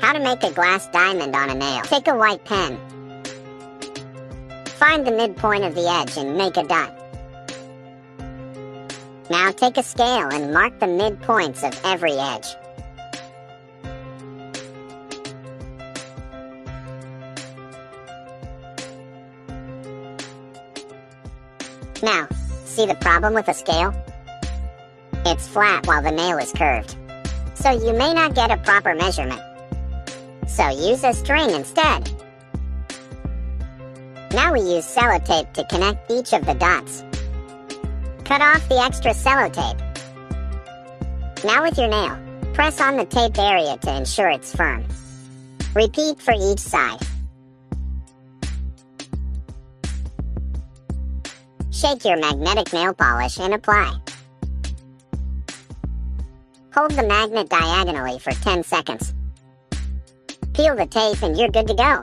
How to make a glass diamond on a nail. Take a white pen. Find the midpoint of the edge and make a dot. Now take a scale and mark the midpoints of every edge. Now, see the problem with a scale? It's flat while the nail is curved, so you may not get a proper measurement. So use a string instead. Now we use cellotape to connect each of the dots. Cut off the extra cellotape. Now with your nail, press on the taped area to ensure it's firm. Repeat for each side. Shake your magnetic nail polish and apply. Hold the magnet diagonally for 10 seconds. Peel the tape and you're good to go.